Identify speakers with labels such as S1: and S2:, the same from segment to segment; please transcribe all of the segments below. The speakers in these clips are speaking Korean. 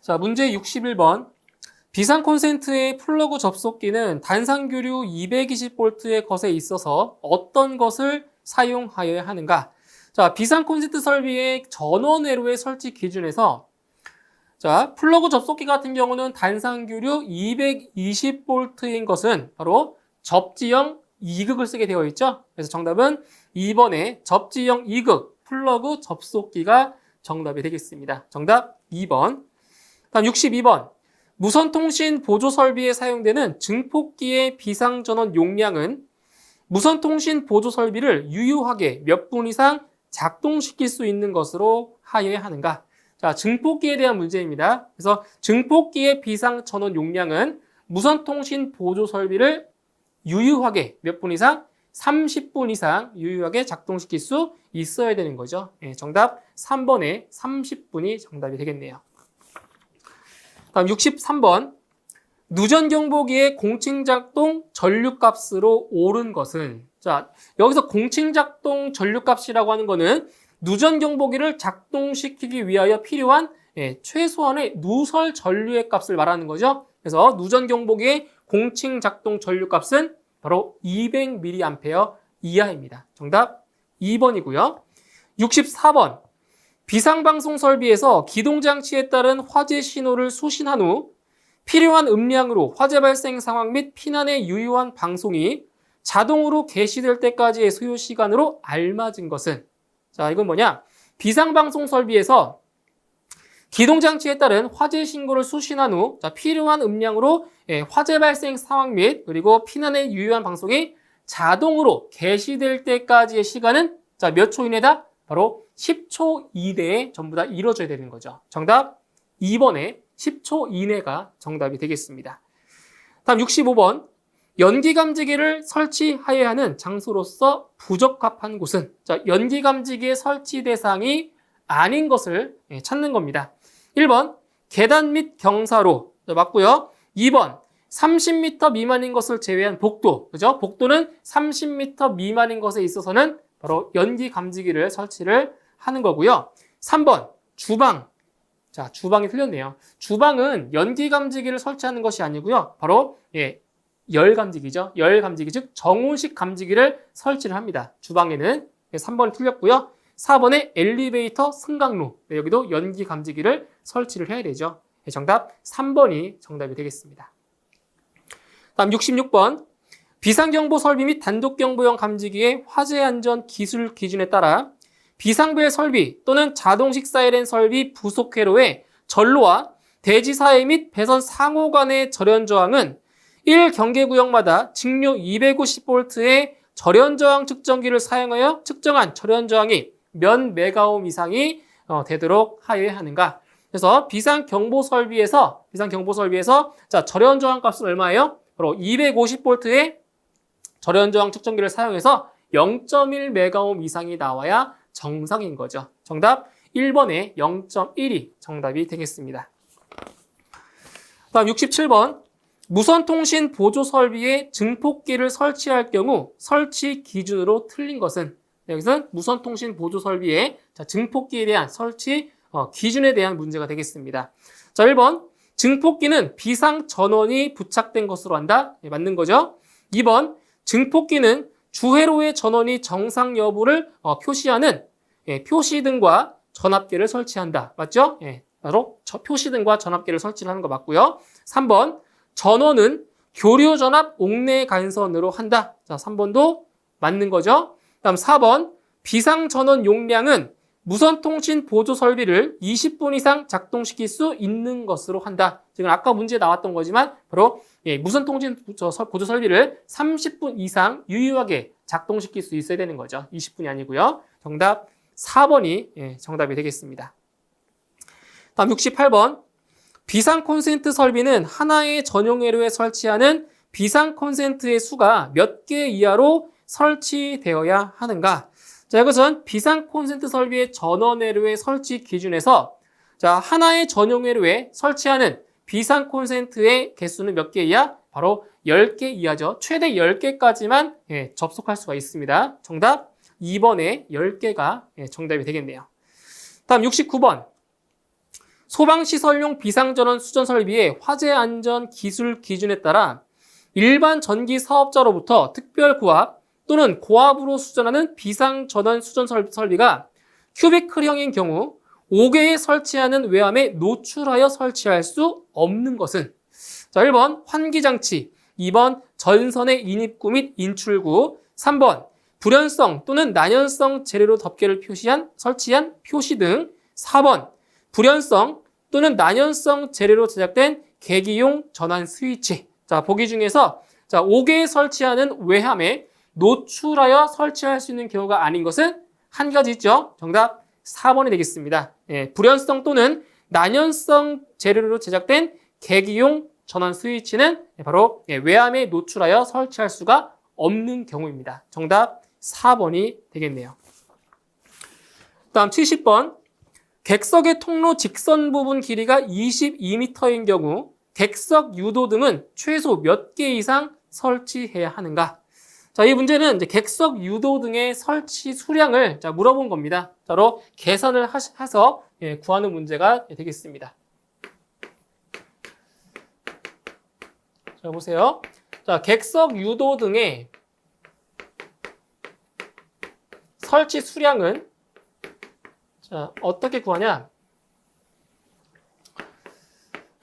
S1: 자, 문제 61번. 비상 콘센트의 플러그 접속기는 단상교류 220V의 것에 있어서 어떤 것을 사용하여야 하는가? 자, 비상 콘센트 설비의 전원 회로의 설치 기준에서 자, 플러그 접속기 같은 경우는 단상교류 220V인 것은 바로 접지형 2극을 쓰게 되어 있죠. 그래서 정답은 2번에 접지형 2극 플러그 접속기가 정답이 되겠습니다. 정답 2번. 다음 62번. 무선통신 보조설비에 사용되는 증폭기의 비상전원 용량은 무선통신 보조설비를 유효하게 몇 분 이상 작동시킬 수 있는 것으로 하여야 하는가? 자, 증폭기에 대한 문제입니다. 그래서 증폭기의 비상전원 용량은 무선통신 보조설비를 유효하게 몇 분 이상? 30분 이상 유효하게 작동시킬 수 있어야 되는 거죠. 정답 3번에 30분이 정답이 되겠네요. 다음 63번. 누전경보기의 공칭작동 전류값으로 옳은 것은 자, 여기서 공칭작동 전류값이라고 하는 거는 누전경보기를 작동시키기 위하여 필요한 최소한의 누설 전류의 값을 말하는 거죠. 그래서 누전경보기의 공칭작동 전류값은 바로 200mA 이하입니다. 정답 2번이고요. 64번. 비상방송 설비에서 기동장치에 따른 화재 신호를 수신한 후 필요한 음량으로 화재 발생 상황 및 피난에 유효한 방송이 자동으로 개시될 때까지의 소요 시간으로 알맞은 것은 자, 이건 뭐냐? 비상방송 설비에서 기동장치에 따른 화재 신고를 수신한 후 필요한 음량으로 화재 발생 상황 및 그리고 피난에 유효한 방송이 자동으로 개시될 때까지의 시간은 자, 몇 초 이내다? 바로 10초 이내에 전부 다 이루어져야 되는 거죠. 정답 2번에 10초 이내가 정답이 되겠습니다. 다음 65번. 연기감지기를 설치하여야 하는 장소로서 부적합한 곳은 자, 연기감지기의 설치 대상이 아닌 것을 찾는 겁니다. 1번. 계단 및 경사로 맞고요. 2번. 30m 미만인 것을 제외한 복도. 그죠? 복도는 30m 미만인 것에 있어서는 바로 연기감지기를 설치를 하는 거고요. 3번. 주방. 자, 주방이 틀렸네요. 주방은 연기감지기를 설치하는 것이 아니고요. 바로 열감지기죠. 열감지기, 즉 정온식 감지기를 설치를 합니다. 주방에는 3번이 틀렸고요. 4번에 엘리베이터 승강로. 여기도 연기감지기를 설치를 해야 되죠. 정답 3번이 정답이 되겠습니다. 다음 66번. 비상경보 설비 및 단독경보용 감지기의 화재 안전 기술 기준에 따라 비상벨 설비 또는 자동식 사이렌 설비 부속 회로의 전로와 대지 사이 및 배선 상호 간의 절연 저항은 1경계구역마다 직류 250V의 절연 저항 측정기를 사용하여 측정한 절연 저항이 몇 메가옴 이상이 되도록 하여야 하는가? 그래서 비상경보 설비에서 자, 절연 저항 값은 얼마예요? 바로 250V의 절연 저항 측정기를 사용해서 0.1메가옴 이상이 나와야 정상인 거죠. 정답 1번에 0.1이 정답이 되겠습니다. 다음 67번. 무선통신 보조 설비에 증폭기를 설치할 경우 설치 기준으로 틀린 것은 여기서는 무선통신 보조 설비에 증폭기에 대한 설치 기준에 대한 문제가 되겠습니다. 자, 1번. 증폭기는 비상 전원이 부착된 것으로 한다. 맞는 거죠. 2번. 증폭기는 주회로의 전원이 정상 여부를 표시하는 표시등과 전압계를 설치한다. 맞죠? 바로 표시등과 전압계를 설치하는 거 맞고요. 3번. 전원은 교류 전압 옥내 간선으로 한다. 자, 3번도 맞는 거죠. 다음 4번. 비상 전원 용량은 무선통신 보조 설비를 20분 이상 작동시킬 수 있는 것으로 한다. 지금 아까 문제에 나왔던 거지만 바로 무선통신 보조 설비를 30분 이상 유효하게 작동시킬 수 있어야 되는 거죠. 20분이 아니고요. 정답 4번이 정답이 되겠습니다. 다음 68번. 비상 콘센트 설비는 하나의 전용 회로에 설치하는 비상 콘센트의 수가 몇 개 이하로 설치되어야 하는가? 자, 이것은 비상 콘센트 설비의 전원 회로의 설치 기준에서 자, 하나의 전용 회로에 설치하는 비상 콘센트의 개수는 몇 개 이하? 바로 10개 이하죠. 최대 10개까지만 접속할 수가 있습니다. 정답 2번에 10개가 정답이 되겠네요. 다음 69번. 소방시설용 비상전원 수전 설비의 화재 안전 기술 기준에 따라 일반 전기 사업자로부터 특별 고압 또는 고압으로 수전하는 비상전원 수전 설비가 큐비클형인 경우 5개에 설치하는 외암에 노출하여 설치할 수 없는 것은 자, 1번 환기장치, 2번 전선의 인입구 및 인출구, 3번 불연성 또는 난연성 재료로 덮개를 설치한 표시 등, 4번 불연성 또는 난연성 재료로 제작된 계기용 전환 스위치. 자, 보기 중에서 자, 5개에 설치하는 외함에 노출하여 설치할 수 있는 경우가 아닌 것은 한 가지 있죠. 정답 4번이 되겠습니다. 예, 불연성 또는 난연성 재료로 제작된 계기용 전환 스위치는 바로 외함에 노출하여 설치할 수가 없는 경우입니다. 정답 4번이 되겠네요. 다음 70번. 객석의 통로 직선 부분 길이가 22m인 경우 객석 유도 등은 최소 몇 개 이상 설치해야 하는가? 자, 이 문제는 이제 객석 유도 등의 설치 수량을 물어본 겁니다. 바로 계산을 해서 구하는 문제가 되겠습니다. 자, 보세요. 자, 객석 유도 등의 설치 수량은 자, 어떻게 구하냐?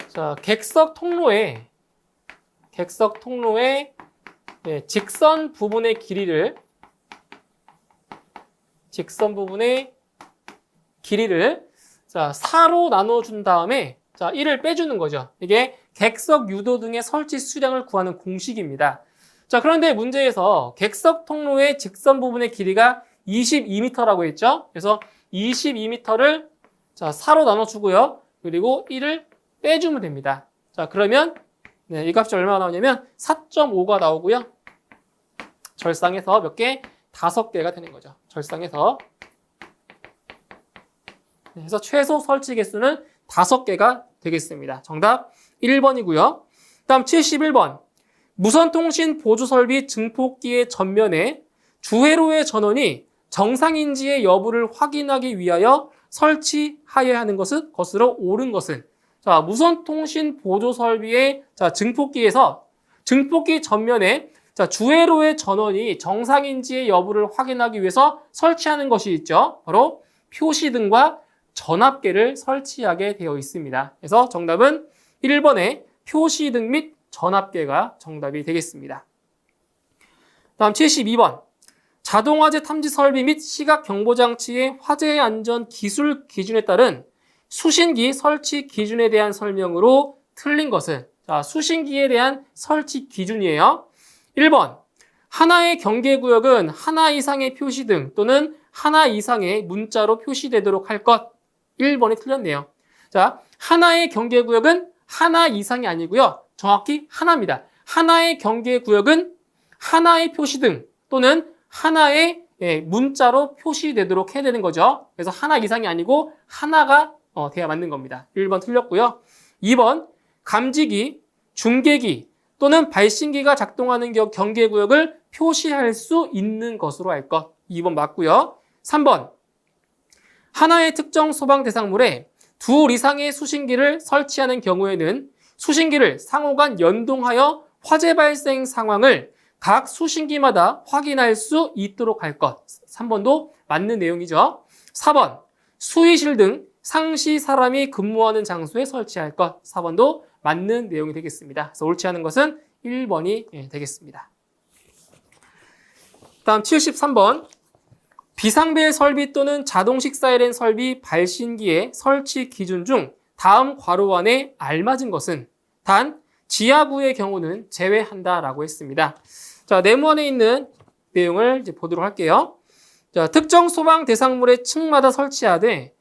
S1: 자, 객석 통로의 직선 부분의 길이를 자, 4로 나눠준 다음에 자, 1을 빼주는 거죠. 이게 객석 유도 등의 설치 수량을 구하는 공식입니다. 자, 그런데 문제에서 객석 통로의 직선 부분의 길이가 22m라고 했죠. 그래서 22m를 자, 4로 나눠주고요. 그리고 1을 빼주면 됩니다. 자, 그러면 이 값이 얼마나 나오냐면 4.5가 나오고요. 절상해서 몇 개? 5개가 되는 거죠. 절상해서. 그래서 최소 설치 개수는 5개가 되겠습니다. 정답 1번이고요. 다음 71번. 무선통신 보조설비 증폭기의 전면에 주회로의 전원이 정상인지의 여부를 확인하기 위하여 설치하여야 하는 것으로 옳은 것은 자, 무선통신 보조설비의 자, 증폭기에서 증폭기 전면에 자, 주회로의 전원이 정상인지의 여부를 확인하기 위해서 설치하는 것이 있죠. 바로 표시등과 전압계를 설치하게 되어 있습니다. 그래서 정답은 1번의 표시등 및 전압계가 정답이 되겠습니다. 다음 72번. 자동화재 탐지 설비 및 시각 경보장치의 화재 안전 기술 기준에 따른 수신기 설치 기준에 대한 설명으로 틀린 것은 자, 수신기에 대한 설치 기준이에요. 1번. 하나의 경계구역은 하나 이상의 표시등 또는 하나 이상의 문자로 표시되도록 할 것. 1번이 틀렸네요. 자, 하나의 경계구역은 하나 이상이 아니고요. 정확히 하나입니다. 하나의 경계구역은 하나의 표시등 또는 하나의 문자로 표시되도록 해야 되는 거죠. 그래서 하나 이상이 아니고 하나가 돼야 맞는 겁니다. 1번 틀렸고요. 2번 감지기, 중계기 또는 발신기가 작동하는 경계구역을 표시할 수 있는 것으로 할 것. 2번 맞고요. 3번 하나의 특정 소방 대상물에 둘 이상의 수신기를 설치하는 경우에는 수신기를 상호간 연동하여 화재 발생 상황을 각 수신기마다 확인할 수 있도록 할 것. 3번도 맞는 내용이죠. 4번 수의실 등 상시 사람이 근무하는 장소에 설치할 것. 4번도 맞는 내용이 되겠습니다. 그래서 옳지 않은 것은 1번이 되겠습니다. 다음 73번. 비상벨 설비 또는 자동식 사이렌 설비 발신기의 설치 기준 중 다음 괄호 안에 알맞은 것은 단 지하부의 경우는 제외한다라고 했습니다. 자, 네모안에 있는 내용을 이제 보도록 할게요. 자, 특정 소방 대상물의 층마다 설치하되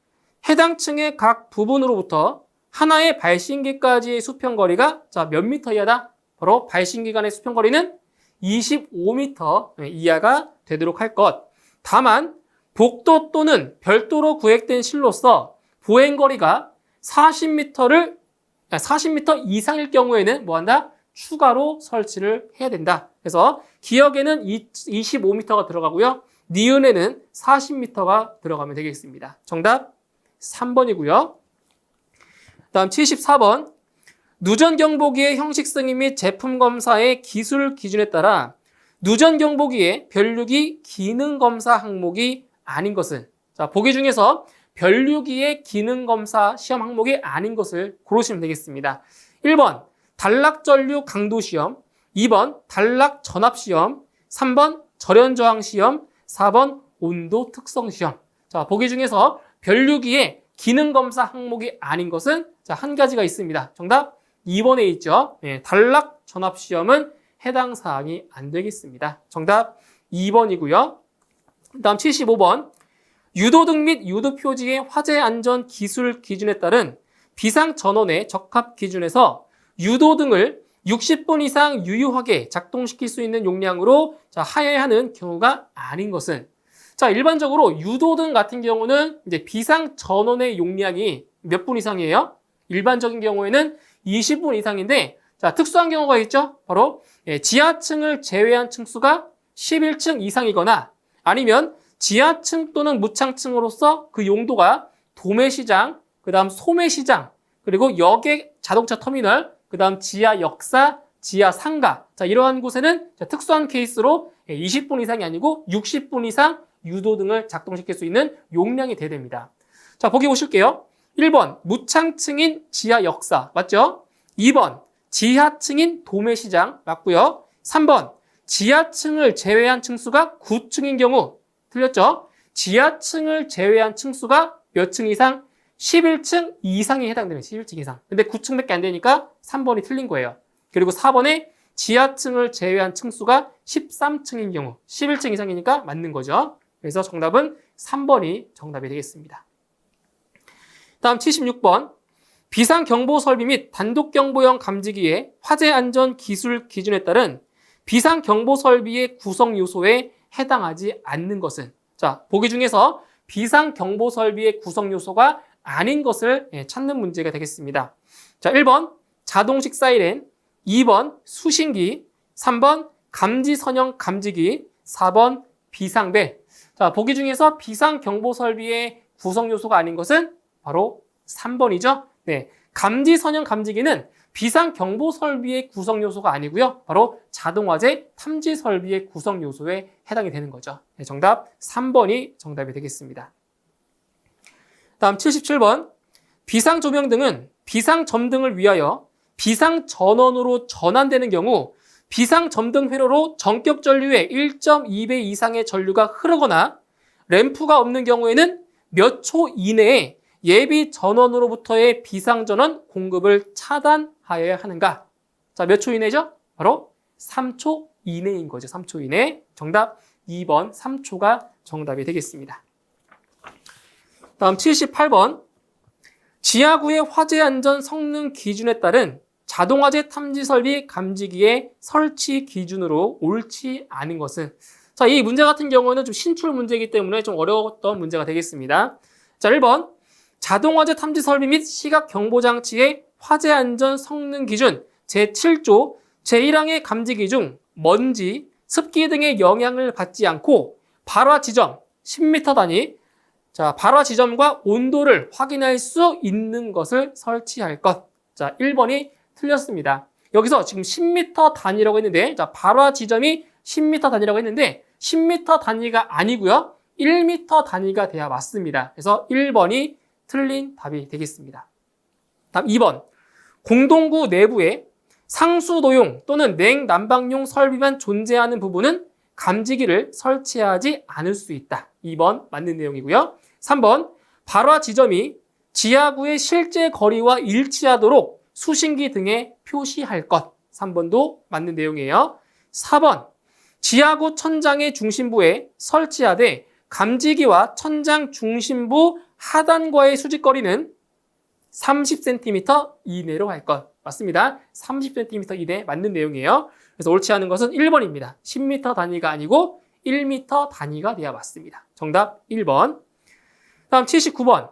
S1: 해당 층의 각 부분으로부터 하나의 발신기까지의 수평거리가 자, 몇 미터 이하다? 바로 발신기 간의 수평거리는 25m 이하가 되도록 할 것. 다만 복도 또는 별도로 구획된 실로서 보행거리가 40m 이상일 경우에는 뭐한다? 추가로 설치를 해야 된다. 그래서 기역에는 25m가 들어가고요. 니은에는 40m가 들어가면 되겠습니다. 정답 3번이고요. 다음 74번. 누전 경보기의 형식 승인 및 제품 검사의 기술 기준에 따라 누전 경보기의 변류기 기능 검사 항목이 아닌 것은, 자, 보기 중에서 변류기의 기능 검사 시험 항목이 아닌 것을 고르시면 되겠습니다. 1번 단락 전류 강도 시험, 2번 단락 전압 시험, 3번 절연 저항 시험, 4번 온도 특성 시험. 자, 보기 중에서 변류기의 기능 검사 항목이 아닌 것은, 자, 한 가지가 있습니다. 정답 2번에 있죠. 네, 단락 전압 시험은 해당 사항이 안 되겠습니다. 정답 2번이고요. 다음 75번. 유도등 및 유도 표지의 화재 안전 기술 기준에 따른 비상 전원의 적합 기준에서 유도등을 60분 이상 유효하게 작동시킬 수 있는 용량으로, 자, 하야하는 경우가 아닌 것은, 자, 일반적으로 유도등 같은 경우는 이제 비상 전원의 용량이 몇 분 이상이에요? 일반적인 경우에는 20분 이상인데, 자, 특수한 경우가 있죠? 바로 지하층을 제외한 층수가 11층 이상이거나 아니면 지하층 또는 무창층으로서 그 용도가 도매시장, 그 다음 소매시장, 그리고 역의 자동차 터미널, 그 다음 지하 역사, 지하 상가. 자, 이러한 곳에는 특수한 케이스로 20분 이상이 아니고 60분 이상 유도등을 작동시킬 수 있는 용량이 돼야 됩니다. 자, 보기 보실게요. 1번 무창층인 지하 역사 맞죠? 2번 지하층인 도매시장 맞고요. 3번 지하층을 제외한 층수가 9층인 경우 틀렸죠? 지하층을 제외한 층수가 몇 층 이상? 11층 이상이 해당되는 11층 이상. 근데 9층밖에 안 되니까 3번이 틀린 거예요. 그리고 4번에 지하층을 제외한 층수가 13층인 경우 11층 이상이니까 맞는 거죠. 그래서 정답은 3번이 정답이 되겠습니다. 다음 76번. 비상경보 설비 및 단독경보용 감지기의 화재 안전 기술 기준에 따른 비상경보 설비의 구성 요소에 해당하지 않는 것은, 자, 보기 중에서 비상경보 설비의 구성 요소가 아닌 것을 찾는 문제가 되겠습니다. 자, 1번 자동식 사이렌, 2번 수신기, 3번 감지선형 감지기, 4번 비상벨. 자, 보기 중에서 비상경보 설비의 구성 요소가 아닌 것은 바로 3번이죠. 네, 감지선형 감지기는 비상경보 설비의 구성 요소가 아니고요. 바로 자동화재 탐지 설비의 구성 요소에 해당이 되는 거죠. 네, 정답 3번이 정답이 되겠습니다. 다음 77번. 비상조명등은 비상점등을 위하여 비상전원으로 전환되는 경우 비상점등 회로로 전격 전류의 1.2배 이상의 전류가 흐르거나 램프가 없는 경우에는 몇 초 이내에 예비 전원으로부터의 비상전원 공급을 차단하여야 하는가? 자, 몇 초 이내죠? 바로 3초 이내인 거죠. 3초 이내. 정답 2번 3초가 정답이 되겠습니다. 다음 78번. 지하구의 화재 안전 성능 기준에 따른 자동화재 탐지 설비 감지기의 설치 기준으로 옳지 않은 것은, 자, 이 문제 같은 경우는 좀 신출 문제이기 때문에 좀 어려웠던 문제가 되겠습니다. 자, 1번. 자동화재 탐지 설비 및 시각 경보 장치의 화재 안전 성능 기준 제7조 제1항의 감지기 중 먼지, 습기 등의 영향을 받지 않고 발화 지점 10m 단위, 자, 발화 지점과 온도를 확인할 수 있는 것을 설치할 것. 자, 1번이 틀렸습니다. 여기서 지금 10m 단위라고 했는데, 자, 발화 지점이 10m 단위라고 했는데 10m 단위가 아니고요. 1m 단위가 돼야 맞습니다. 그래서 1번이 틀린 답이 되겠습니다. 다음 2번. 공동구 내부에 상수도용 또는 냉난방용 설비만 존재하는 부분은 감지기를 설치하지 않을 수 있다. 2번 맞는 내용이고요. 3번. 발화 지점이 지하구의 실제 거리와 일치하도록 수신기 등에 표시할 것. 3번도 맞는 내용이에요. 4번. 지하구 천장의 중심부에 설치하되 감지기와 천장 중심부 하단과의 수직거리는 30cm 이내로 할 것. 맞습니다. 30cm 이내 맞는 내용이에요. 그래서 옳지 않은 것은 1번입니다. 10m 단위가 아니고 1m 단위가 돼야 맞습니다. 정답 1번. 다음 79번.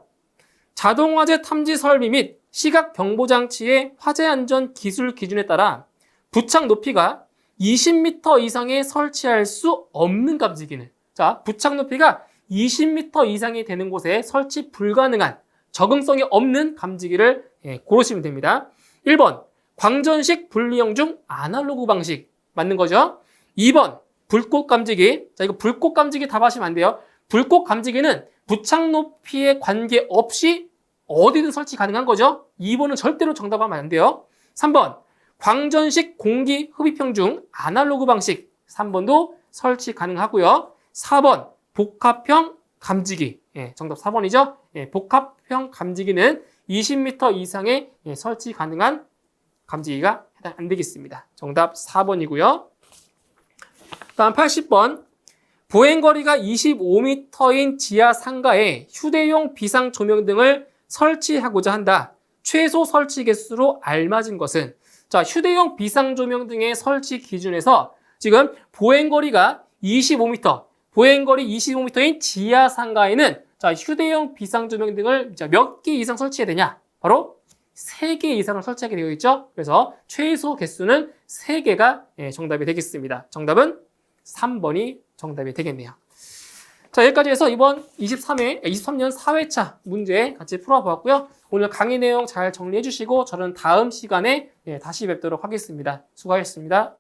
S1: 자동화재 탐지 설비 및 시각 경보 장치의 화재 안전 기술 기준에 따라 부착 높이가 20m 이상에 설치할 수 없는 감지기는, 자, 부착 높이가 20m 이상이 되는 곳에 설치 불가능한 적응성이 없는 감지기를 예, 고르시면 됩니다. 1번 광전식 분리형 중 아날로그 방식 맞는 거죠. 2번 불꽃 감지기. 자, 이거 불꽃 감지기 답하시면 안 돼요. 불꽃 감지기는 부착 높이에 관계없이 어디든 설치 가능한 거죠. 2번은 절대로 정답하면 안 돼요. 3번 광전식 공기 흡입형 중 아날로그 방식. 3번도 설치 가능하고요. 4번 복합형 감지기. 예, 정답 4번이죠. 예, 복합형 감지기는 20m 이상의 설치 가능한 감지기가 해당 안 되겠습니다. 정답 4번이고요. 다음 80번. 보행거리가 25m인 지하 상가에 휴대용 비상 조명 등을 설치하고자 한다. 최소 설치 개수로 알맞은 것은? 자, 휴대용 비상 조명 등의 설치 기준에서 지금 보행거리가 25m, 보행거리 25m인 지하 상가에는 자, 휴대용 비상 조명 등을 몇 개 이상 설치해야 되냐? 바로 3개 이상을 설치하게 되어 있죠. 그래서 최소 개수는 3개가 정답이 되겠습니다. 정답은 3번이 정답이 되겠네요. 자, 여기까지 해서 이번 23년 4회차 문제 같이 풀어보았고요. 오늘 강의 내용 잘 정리해 주시고 저는 다음 시간에 다시 뵙도록 하겠습니다. 수고하셨습니다.